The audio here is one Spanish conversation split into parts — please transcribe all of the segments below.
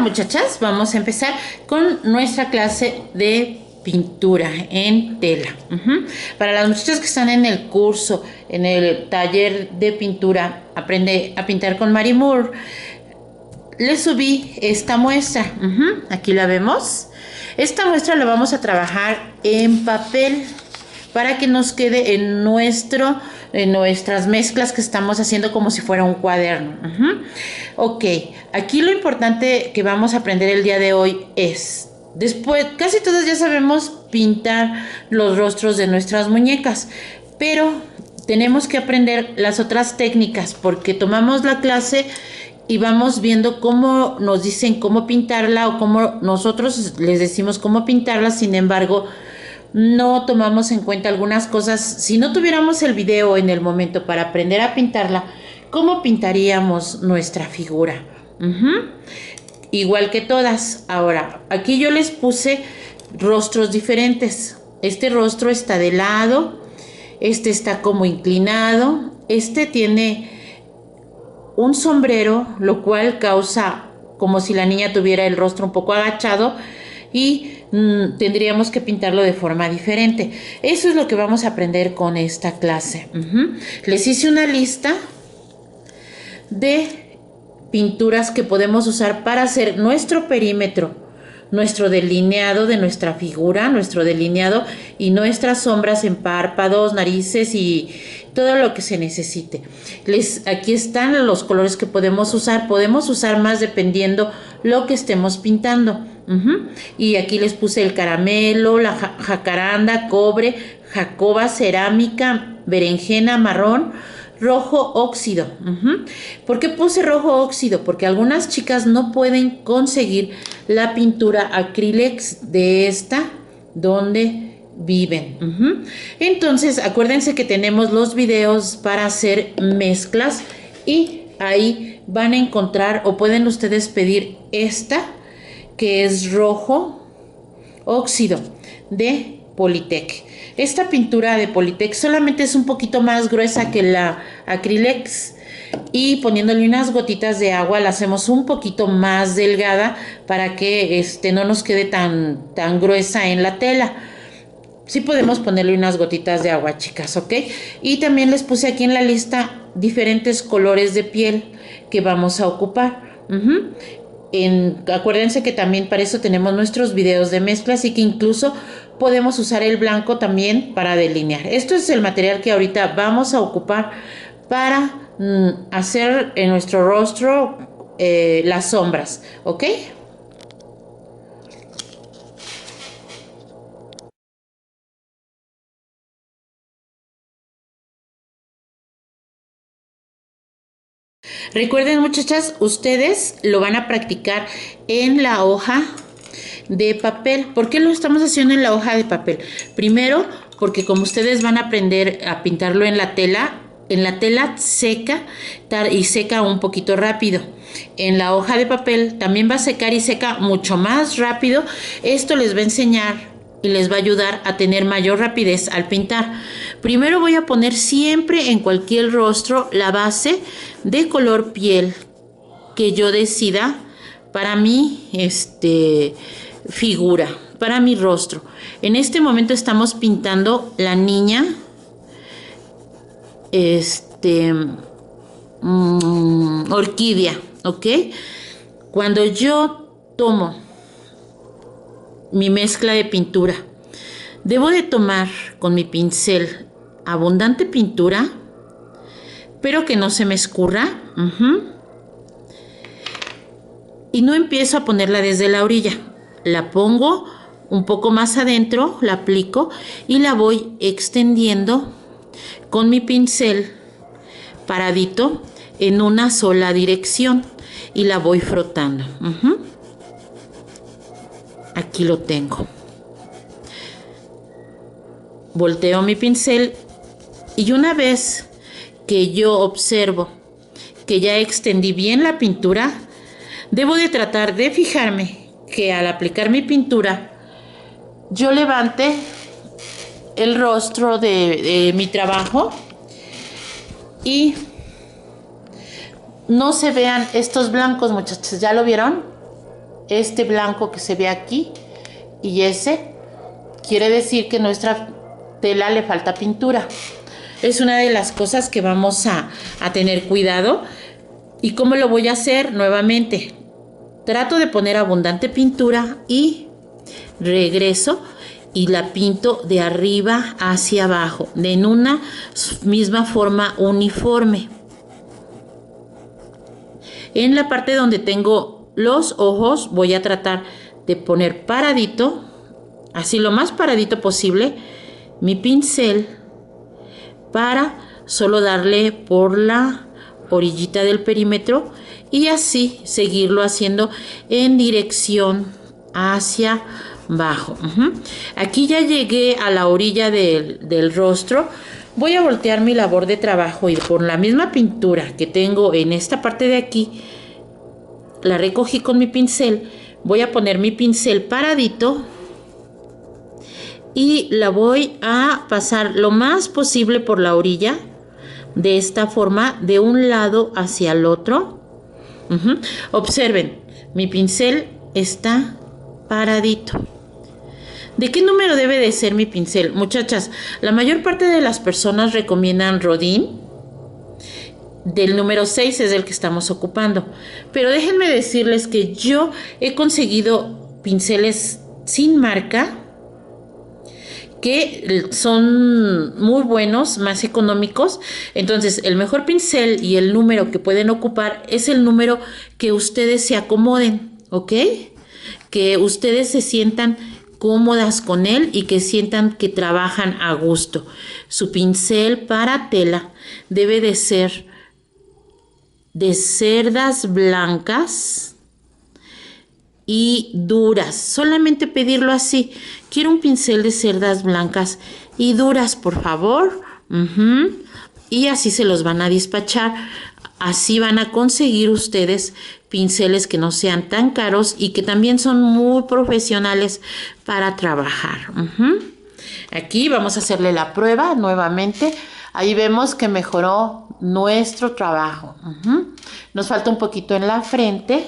muchachas, vamos a empezar con nuestra clase de pintura en tela. Para las muchachas que están en el curso, en el taller de pintura, aprende a pintar con Mary Moore, les subí esta muestra. Aquí la vemos. Esta muestra la vamos a trabajar en papel para que nos quede en nuestras mezclas que estamos haciendo como si fuera un cuaderno. Ok, aquí lo importante que vamos a aprender el día de hoy es, después, casi todos ya sabemos pintar los rostros de nuestras muñecas, pero tenemos que aprender las otras técnicas porque tomamos la clase y vamos viendo cómo nos dicen cómo pintarla o cómo nosotros les decimos cómo pintarla. Sin embargo, no tomamos en cuenta algunas cosas. Si no tuviéramos el video en el momento para aprender a pintarla, ¿cómo pintaríamos nuestra figura? Igual que todas. Ahora, aquí yo les puse rostros diferentes. Este rostro está de lado, este está como inclinado, este tiene un sombrero, lo cual causa como si la niña tuviera el rostro un poco agachado y tendríamos que pintarlo de forma diferente. Eso es lo que vamos a aprender con esta clase. Les hice una lista de pinturas que podemos usar para hacer nuestro perímetro, nuestro delineado de nuestra figura, nuestro delineado y nuestras sombras en párpados, narices y todo lo que se necesite. Aquí están los colores que podemos usar más dependiendo lo que estemos pintando. Y aquí les puse el caramelo, la jacaranda, cobre, jacoba, cerámica, berenjena, marrón, rojo óxido. ¿Por qué puse rojo óxido? Porque algunas chicas no pueden conseguir la pintura acrílex de esta donde viven. Entonces acuérdense que tenemos los videos para hacer mezclas y ahí van a encontrar o pueden ustedes pedir esta que es rojo óxido de Polytech. Esta pintura de Polytech solamente es un poquito más gruesa que la acrílex y poniéndole unas gotitas de agua la hacemos un poquito más delgada para que no nos quede tan gruesa en la tela. Sí podemos ponerle unas gotitas de agua, chicas, ¿ok? Y también les puse aquí en la lista diferentes colores de piel que vamos a ocupar. Acuérdense que también para eso tenemos nuestros videos de mezclas y que incluso podemos usar el blanco también para delinear. Esto es el material que ahorita vamos a ocupar para hacer en nuestro rostro las sombras, ¿ok? Recuerden, muchachas, ustedes lo van a practicar en la hoja de papel. ¿Por qué lo estamos haciendo en la hoja de papel? Primero, porque como ustedes van a aprender a pintarlo en la tela seca y seca un poquito rápido. En la hoja de papel también va a secar y seca mucho más rápido. Esto les va a enseñar y les va a ayudar a tener mayor rapidez al pintar. Primero voy a poner siempre en cualquier rostro la base de color piel que yo decida para mi figura, para mi rostro. En este momento estamos pintando la niña orquídea, ¿ok? Cuando yo tomo mi mezcla de pintura, debo de tomar con mi pincel abundante pintura, pero que no se me escurra. Y no empiezo a ponerla desde la orilla. La pongo un poco más adentro, la aplico y la voy extendiendo con mi pincel paradito en una sola dirección y la voy frotando. Aquí lo tengo. Volteo mi pincel y una vez que yo observo que ya extendí bien la pintura, debo de tratar de fijarme que al aplicar mi pintura yo levante el rostro de mi trabajo y no se vean estos blancos, muchachos. ¿Ya lo vieron? este blanco que se ve aquí y ese, quiere decir que nuestra tela le falta pintura. Es una de las cosas que vamos a tener cuidado. ¿Y cómo lo voy a hacer? Nuevamente, trato de poner abundante pintura y regreso y la pinto de arriba hacia abajo, en una misma forma uniforme. En la parte donde tengo los ojos voy a tratar de poner paradito, así lo más paradito posible, mi pincel para solo darle por la orillita del perímetro y así seguirlo haciendo en dirección hacia abajo. Aquí ya llegué a la orilla del rostro. Voy a voltear mi labor de trabajo y por la misma pintura que tengo en esta parte de aquí, la recogí con mi pincel. Voy a poner mi pincel paradito y la voy a pasar lo más posible por la orilla, de esta forma, de un lado hacia el otro. Observen, mi pincel está paradito. ¿De qué número debe de ser mi pincel? Muchachas, la mayor parte de las personas recomiendan Rodin. Del número 6 es el que estamos ocupando. Pero déjenme decirles que yo he conseguido pinceles sin marca que son muy buenos, más económicos. Entonces, el mejor pincel y el número que pueden ocupar es el número que ustedes se acomoden, ¿ok? Que ustedes se sientan cómodas con él y que sientan que trabajan a gusto. Su pincel para tela debe de ser de cerdas blancas y duras. Solamente pedirlo así. Quiero un pincel de cerdas blancas y duras, por favor. Y así se los van a despachar. Así van a conseguir ustedes pinceles que no sean tan caros y que también son muy profesionales para trabajar. Aquí vamos a hacerle la prueba nuevamente. Ahí vemos que mejoró nuestro trabajo. Nos falta un poquito en la frente,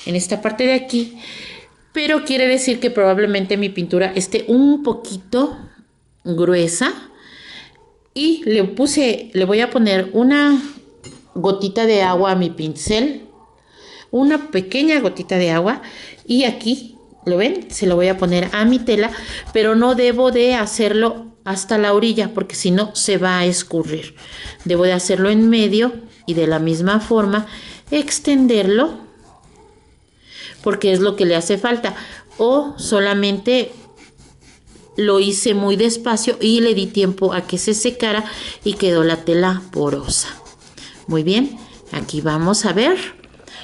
en esta parte de aquí, pero quiere decir que probablemente mi pintura esté un poquito gruesa. Y le voy a poner una gotita de agua a mi pincel, una pequeña gotita de agua, y aquí, ¿lo ven? Se lo voy a poner a mi tela, pero no debo de hacerlo hasta la orilla, porque si no se va a escurrir. Debo de hacerlo en medio y de la misma forma extenderlo, porque es lo que le hace falta, o solamente lo hice muy despacio y le di tiempo a que se secara y quedó la tela porosa. Muy bien, aquí vamos a ver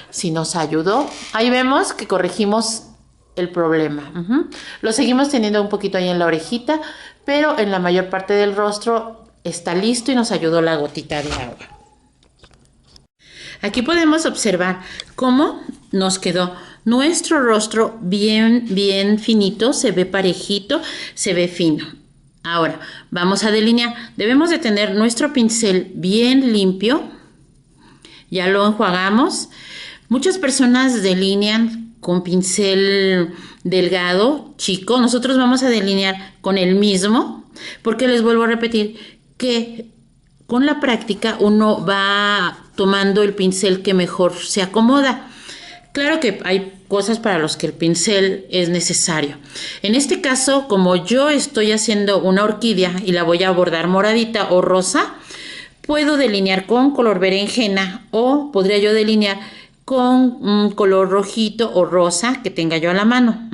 si nos ayudó. Ahí vemos que corregimos el problema. Lo seguimos teniendo un poquito ahí en la orejita, pero en la mayor parte del rostro está listo y nos ayudó la gotita de agua. Aquí podemos observar cómo nos quedó nuestro rostro bien finito, se ve parejito, se ve fino. Ahora, vamos a delinear. Debemos de tener nuestro pincel bien limpio. Ya lo enjuagamos. Muchas personas delinean con pincel delgado, chico. Nosotros vamos a delinear con el mismo, porque les vuelvo a repetir que con la práctica uno va tomando el pincel que mejor se acomoda. Claro que hay cosas para las que el pincel es necesario. En este caso, como yo estoy haciendo una orquídea y la voy a bordar moradita o rosa, puedo delinear con color berenjena o podría yo delinear con un color rojito o rosa que tenga yo a la mano.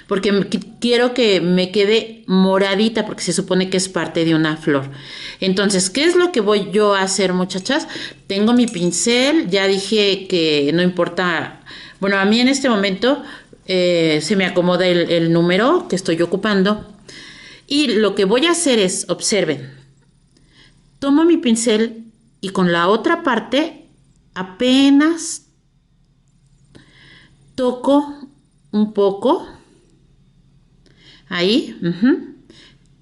Porque quiero que me quede moradita porque se supone que es parte de una flor. Entonces, ¿qué es lo que voy yo a hacer, muchachas? Tengo mi pincel, ya dije que no importa. Bueno, a mí en este momento se me acomoda el número que estoy ocupando. Y lo que voy a hacer es, observen, tomo mi pincel y con la otra parte apenas toco un poco. Ahí,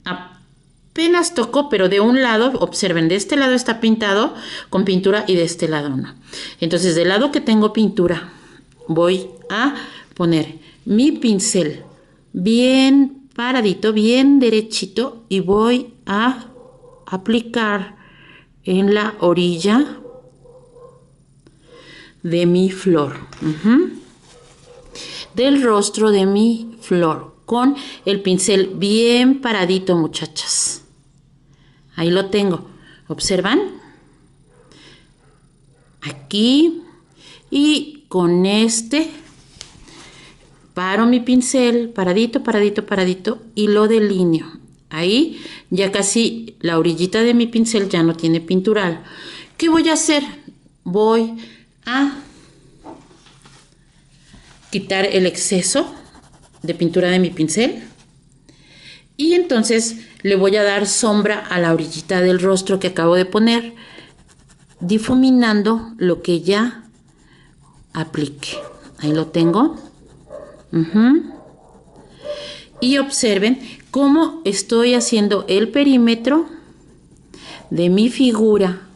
apenas toco, pero de un lado, observen, de este lado está pintado con pintura y de este lado no. Entonces, del lado que tengo pintura, voy a poner mi pincel bien paradito, bien derechito y voy a aplicar en la orilla de mi flor, del rostro de mi flor, con el pincel bien paradito, muchachas. Ahí lo tengo. ¿Observan? Aquí. Y con este paro mi pincel paradito, paradito, paradito y lo delineo. Ahí ya casi la orillita de mi pincel ya no tiene pintural. ¿Qué voy a hacer? Voy a quitar el exceso de pintura de mi pincel y entonces le voy a dar sombra a la orillita del rostro que acabo de poner, difuminando lo que ya apliqué. Ahí lo tengo. Y observen cómo estoy haciendo el perímetro de mi figura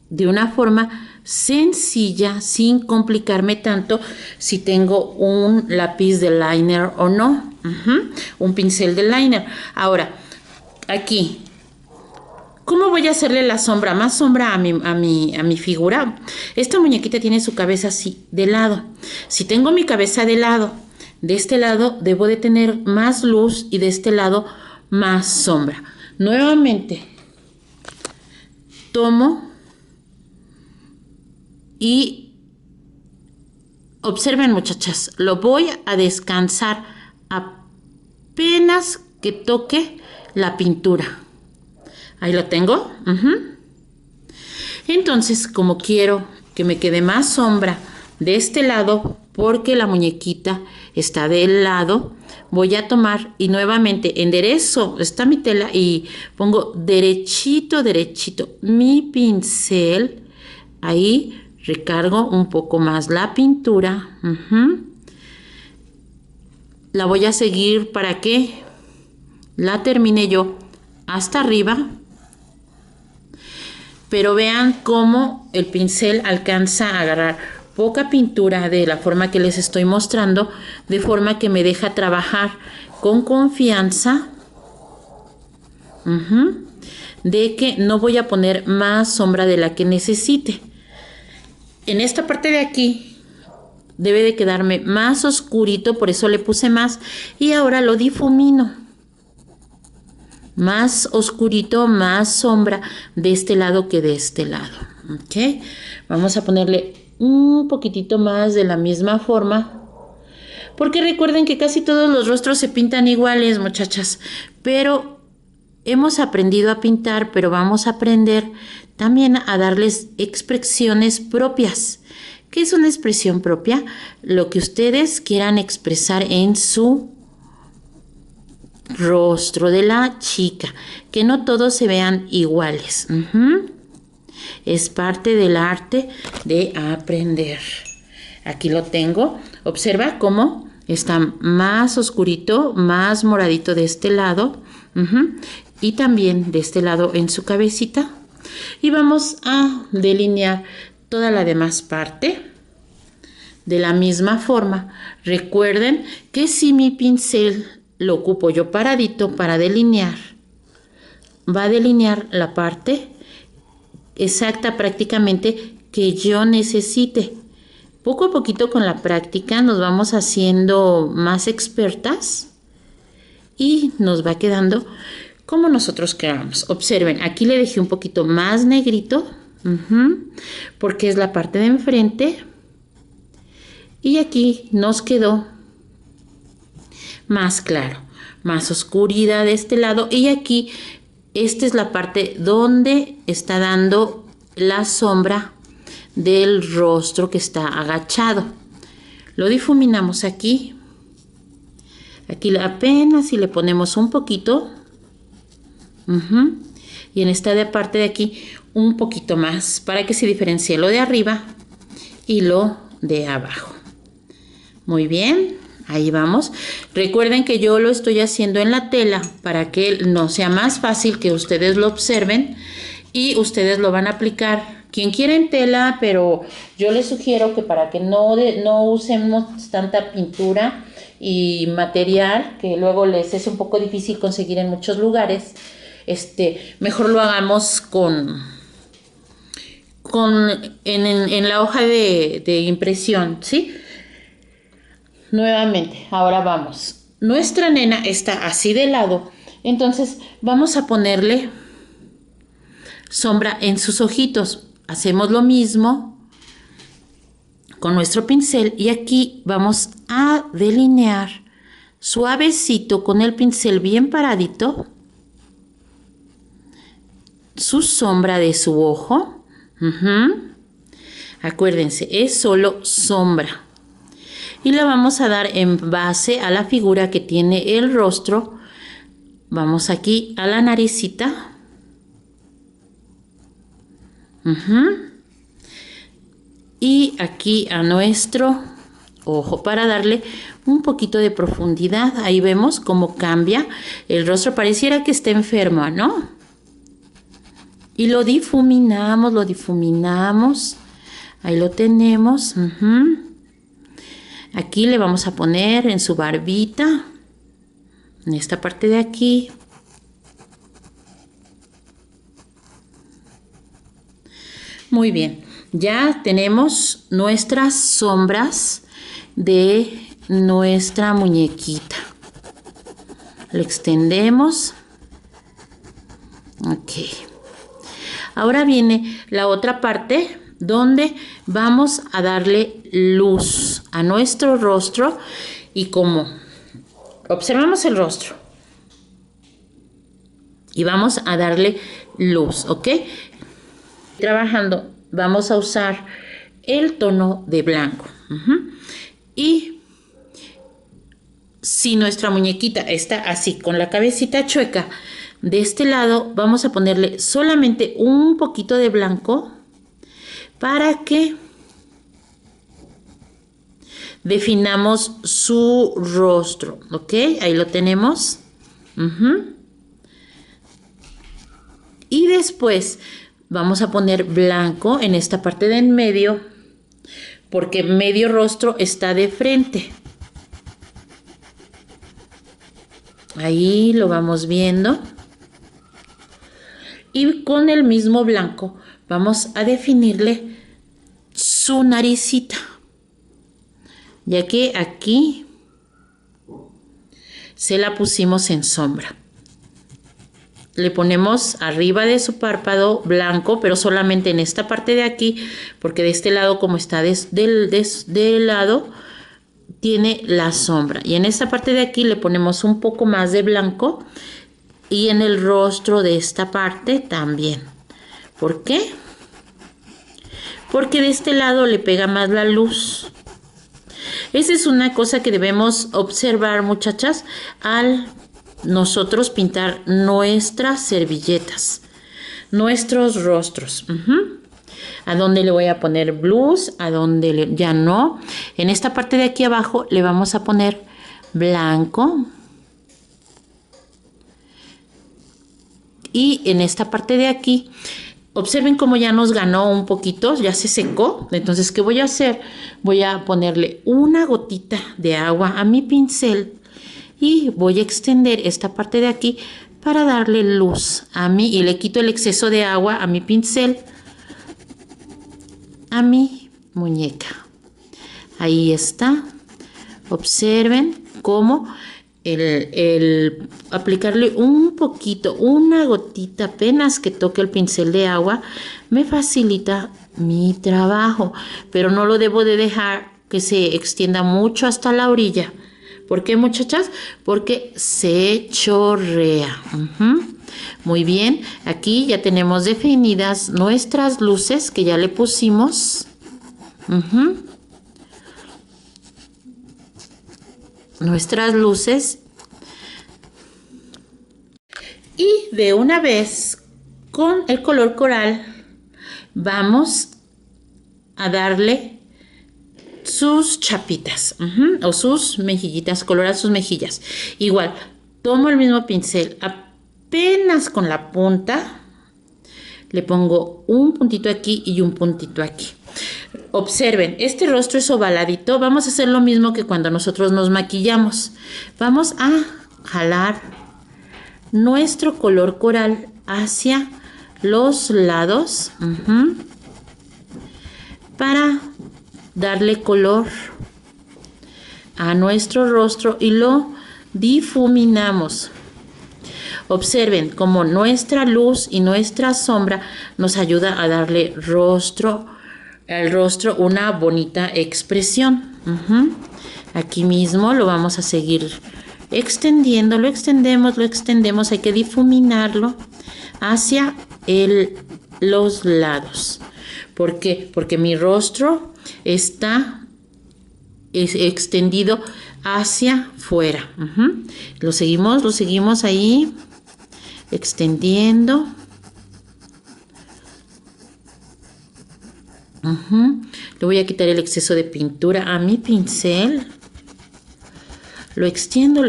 de una forma sencilla, sin complicarme tanto si tengo un lápiz de liner o no, un pincel de liner. Ahora, aquí, ¿cómo voy a hacerle la sombra? Más sombra a mi figura. Esta muñequita tiene su cabeza así, de lado. Si tengo mi cabeza de lado, de este lado debo de tener más luz y de este lado más sombra. Nuevamente, tomo y observen, muchachas, lo voy a descansar apenas que toque la pintura. Ahí lo tengo. Entonces, como quiero que me quede más sombra de este lado, porque la muñequita está del lado, voy a tomar y nuevamente enderezo, está mi tela y pongo derechito, derechito mi pincel. Ahí recargo un poco más la pintura. La voy a seguir para que la termine yo hasta arriba. Pero vean cómo el pincel alcanza a agarrar poca pintura de la forma que les estoy mostrando, de forma que me deja trabajar con confianza, de que no voy a poner más sombra de la que necesite. En esta parte de aquí debe de quedarme más oscurito, por eso le puse más y ahora lo difumino. Más oscurito, más sombra de este lado que de este lado. ¿Ok? Vamos a ponerle un poquitito más de la misma forma. Porque recuerden que casi todos los rostros se pintan iguales, muchachas. Pero hemos aprendido a pintar, pero vamos a aprender también a darles expresiones propias. ¿Qué es una expresión propia? Lo que ustedes quieran expresar en su rostro de la chica, que no todos se vean iguales. Es parte del arte de aprender. Aquí lo tengo. Observa cómo está más oscurito, más moradito de este lado, y también de este lado en su cabecita. Y vamos a delinear toda la demás parte de la misma forma. Recuerden que si mi pincel lo ocupo yo paradito para delinear, va a delinear la parte exacta prácticamente que yo necesite. Poco a poquito con la práctica nos vamos haciendo más expertas y nos va quedando como nosotros queramos. Observen, aquí le dejé un poquito más negrito, porque es la parte de enfrente, y aquí nos quedó más claro, más oscuridad de este lado, y aquí esta es la parte donde está dando la sombra del rostro que está agachado. Lo difuminamos aquí. Aquí apenas y le ponemos un poquito. Y en esta parte de aquí un poquito más para que se diferencie lo de arriba y lo de abajo. Muy bien, ahí vamos. Recuerden que yo lo estoy haciendo en la tela para que no sea más fácil que ustedes lo observen y ustedes lo van a aplicar quien quiera en tela, pero yo les sugiero que para que no usemos tanta pintura y material, que luego les es un poco difícil conseguir en muchos lugares, mejor lo hagamos en la hoja de impresión, ¿sí? Nuevamente, ahora vamos. Nuestra nena está así de lado, entonces vamos a ponerle sombra en sus ojitos. Hacemos lo mismo con nuestro pincel y aquí vamos a delinear suavecito con el pincel bien paradito su sombra de su ojo. Acuérdense, es solo sombra. Y la vamos a dar en base a la figura que tiene el rostro. Vamos aquí a la naricita. Y aquí a nuestro ojo para darle un poquito de profundidad. Ahí vemos cómo cambia el rostro. Pareciera que está enferma, ¿no? Y lo difuminamos. Ahí lo tenemos. Aquí le vamos a poner en su barbita, en esta parte de aquí. Muy bien, ya tenemos nuestras sombras de nuestra muñequita. Lo extendemos. Ok. Ahora viene la otra parte donde vamos a darle luz a nuestro rostro y como observamos el rostro y vamos a darle luz, ¿ok? Trabajando vamos a usar el tono de blanco. Y si nuestra muñequita está así con la cabecita chueca, de este lado vamos a ponerle solamente un poquito de blanco para que definamos su rostro, ¿ok? Ahí lo tenemos. Y después vamos a poner blanco en esta parte de en medio, porque medio rostro está de frente. Ahí lo vamos viendo. Y con el mismo blanco vamos a definirle su naricita, ya que aquí se la pusimos en sombra. Le ponemos arriba de su párpado blanco, pero solamente en esta parte de aquí, porque de este lado, como está del lado, tiene la sombra. Y en esta parte de aquí le ponemos un poco más de blanco y en el rostro de esta parte también. ¿Por qué? Porque de este lado le pega más la luz. Esa es una cosa que debemos observar, muchachas, al nosotros pintar nuestras servilletas, nuestros rostros. A dónde le voy a poner blues, a dónde ya no. En esta parte de aquí abajo le vamos a poner blanco. Y en esta parte de aquí, observen cómo ya nos ganó un poquito, ya se secó. Entonces, ¿qué voy a hacer? Voy a ponerle una gotita de agua a mi pincel y voy a extender esta parte de aquí para darle luz a mí y le quito el exceso de agua a mi pincel, a mi muñeca. Ahí está. Observen cómo el aplicarle un poquito, una gotita apenas que toque el pincel de agua, me facilita mi trabajo, pero no lo debo de dejar que se extienda mucho hasta la orilla. ¿Por qué, muchachas? Porque se chorrea. Muy bien, aquí ya tenemos definidas nuestras luces que ya le pusimos. Nuestras luces. Y de una vez con el color coral vamos a darle sus chapitas o sus mejillitas, colorar sus mejillas. Igual, tomo el mismo pincel, apenas con la punta le pongo un puntito aquí y un puntito aquí. Observen, este rostro es ovaladito. Vamos a hacer lo mismo que cuando nosotros nos maquillamos. Vamos a jalar nuestro color coral hacia los lados para darle color a nuestro rostro y lo difuminamos. Observen cómo nuestra luz y nuestra sombra nos ayuda a darle al rostro una bonita expresión. Aquí mismo lo vamos a seguir extendiendo, lo extendemos, hay que difuminarlo hacia los lados. ¿Por qué? Porque mi rostro está extendido hacia fuera. Lo seguimos ahí extendiendo. Le voy a quitar el exceso de pintura a mi pincel. Lo extiendo.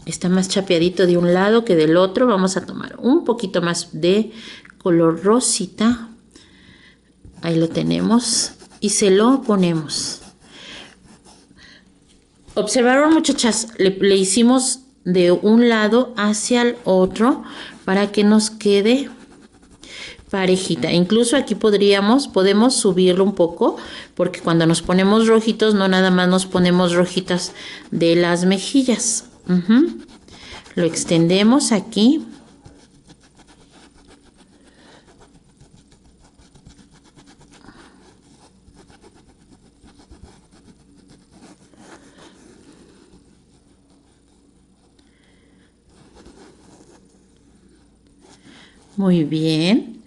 Está más chapeadito de un lado que del otro. Vamos a tomar un poquito más de color rosita. Ahí lo tenemos. Y se lo ponemos. Observaron, muchachas, le hicimos de un lado hacia el otro para que nos quede parejita. Incluso aquí podemos subirlo un poco, porque cuando nos ponemos rojitos no nada más nos ponemos rojitas de las mejillas. Lo extendemos aquí. Muy bien.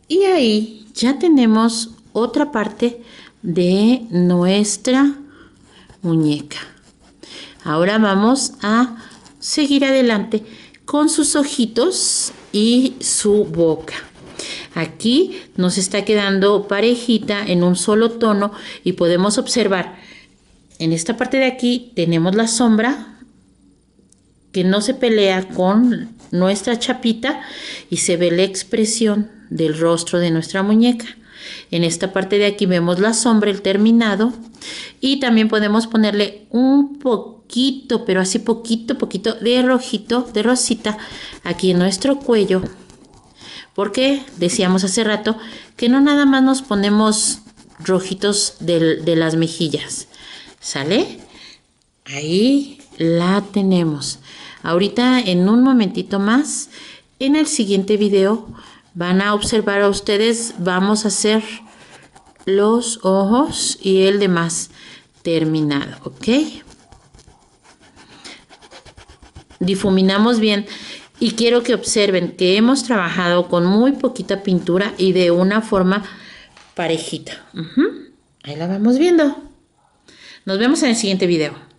Y ahí ya tenemos otra parte de nuestra muñeca. Ahora vamos a seguir adelante con sus ojitos y su boca. Aquí nos está quedando parejita en un solo tono y podemos observar en esta parte de aquí tenemos la sombra que no se pelea con nuestra chapita y se ve la expresión del rostro de nuestra muñeca. En esta parte de aquí vemos la sombra, el terminado, y también podemos ponerle un poquito, pero así poquito de rojito, de rosita aquí en nuestro cuello, porque decíamos hace rato que no nada más nos ponemos rojitos de las mejillas. ¿Sale? Ahí la tenemos. Ahorita en un momentito más, en el siguiente video, van a observar a ustedes, vamos a hacer los ojos y el demás terminado, ¿ok? Difuminamos bien y quiero que observen que hemos trabajado con muy poquita pintura y de una forma parejita. Ahí la vamos viendo. Nos vemos en el siguiente video.